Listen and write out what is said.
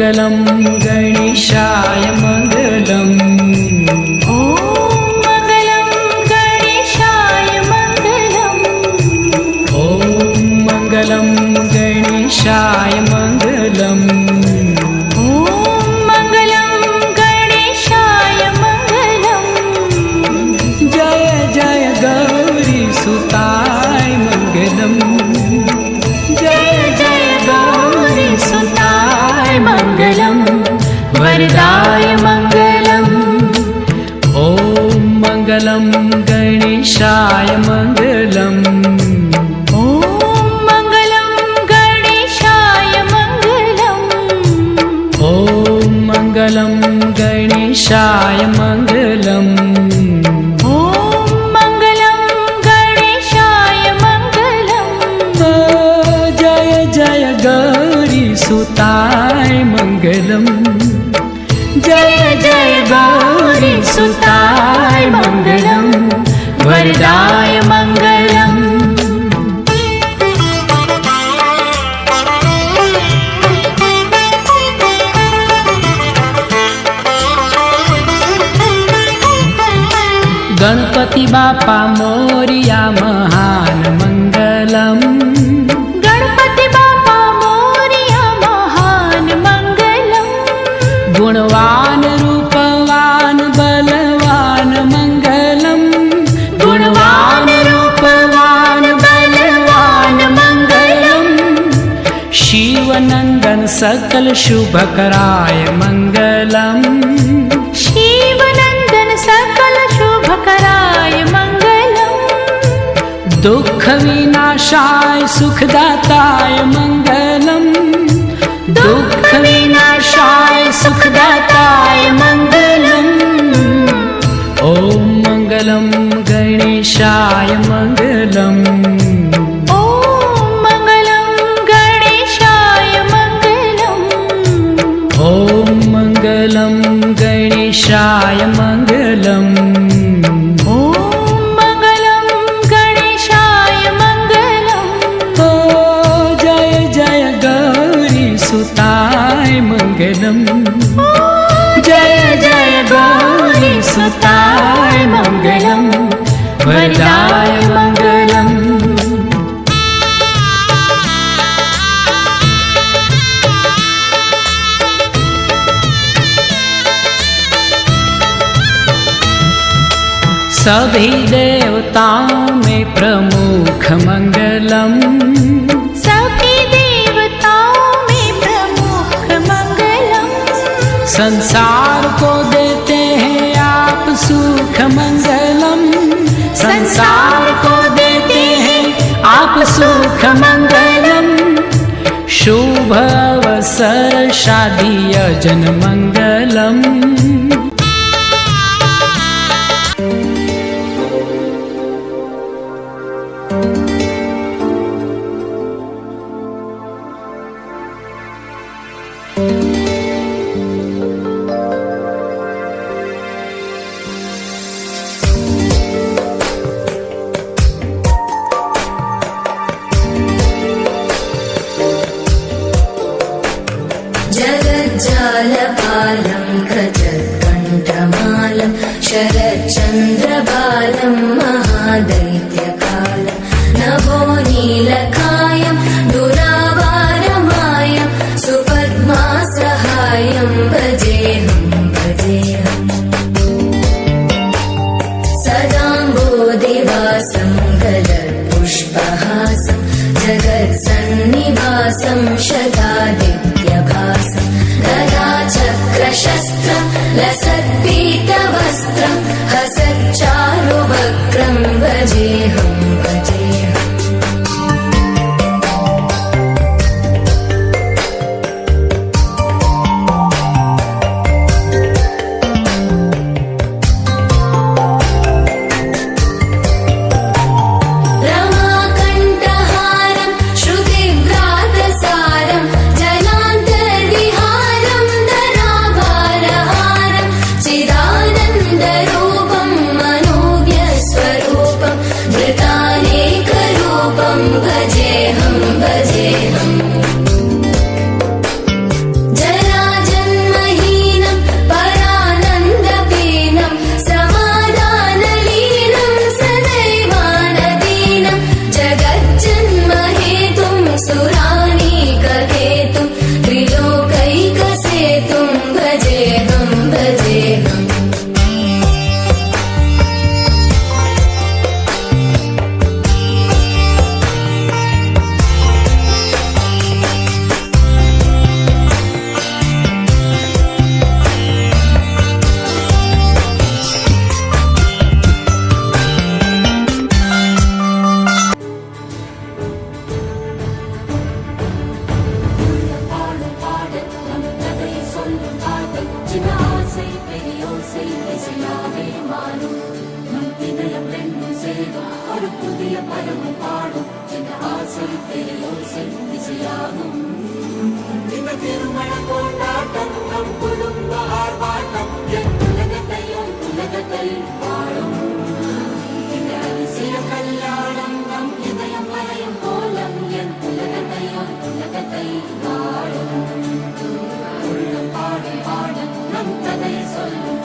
मङ्गलं गणेशाय मङ्गलम् ॐ मङ्गलं गणेशाय मङ्गलम् ॐ मङ्गलं गणेशाय मङ्गलम् ॐ मङ्गलं गणेशाय मङ्गलम् जय जय गौरी सुताय मङ्गलम् जय जय गौरी सुताय मङ्गलं वरदाय मङ्गलम् ॐ मङ्गलं गणेशाय मङ्गलम् ॐ मङ्गलं गणेशाय मङ्गलम् ॐ मङ्गलं गणेशाय मङ्गलम् ॐ मङ्गलं गणेशाय मङ्गलम् जय जय गौरी सुताय मङ्गलम् जय जय गौरी सुताय मङ्गलं वरदाय मङ्गलम् गणपति बापा मोरिया महान मङ्गलम् गणपति बापा मोरिया महान मङ्गलम् गुणवान रूपवान बलवान मङ्गलम् गुणवान रूपवान बलवान मङ्गलम् शिवनन्दन सकल शुभकराय मङ्गलम् शिवनन्दन सकल शुभकराय मङ्गलम् दुःख विनाशाय सुखदाताय मङ्गलम् दुःख विनाशाय सुखदाताय मङ्गलम् ॐ मङ्गलं गणेशाय मङ्गलम् ॐ मङ्गलं गणेशाय मङ्गलम् ॐ मङ्गलं गणेशाय मङ्गलम् ॐ मङ्गलं गणेशाय मङ्गलम् जय जय गौरी सुताय मङ्गलम् जय जय गौरी सुताय मङ्गलं वरदाय मङ्गलम् सभी देवताओं में प्रमुख मङ्गलम् सभी देवताओं में प्रमुख मङ्गलम् संसार को देते हैं आप सुख मङ्गलम् संसार को देते हैं आप सुख मङ्गलम् शुभ अवसर शादी यजन मङ्गलम् जगज्जालपालं गजत्कण्ठमालं शरच्चन्द्रबालं महादैत्यकालं नभो नीलकायं दुरावारमायं सुपद्मासहायं भजेऽहम् सदाम्बोधिवासं गलत्पुष्पहासं जगत्सन्निवासं शतादित्यभासं गदाचक्रशस्त्रं लसत्पीतवस्त्रं हसच्चारुवक्त्रं भजेऽहम् रमाकण्ठहारं श्रुतिव्रातसारं जलान्तर्विहारं धराभारहारं चिदानन्दरूपं मनोज्ञस्वरूपं धृता இசையாகும் இந்த திருமண கொண்டாட்டம் நம் குடும்ப ஆர்ப்பாட்டம் என் உலகத்தை வாழும் இந்த அதிசய கல்யாணம் நம் இதயம் மறையும் கோலம் என் உலகத்தை வாழும் உள்ளம் பாடும் பாடும் நம் கதை சொல்லும்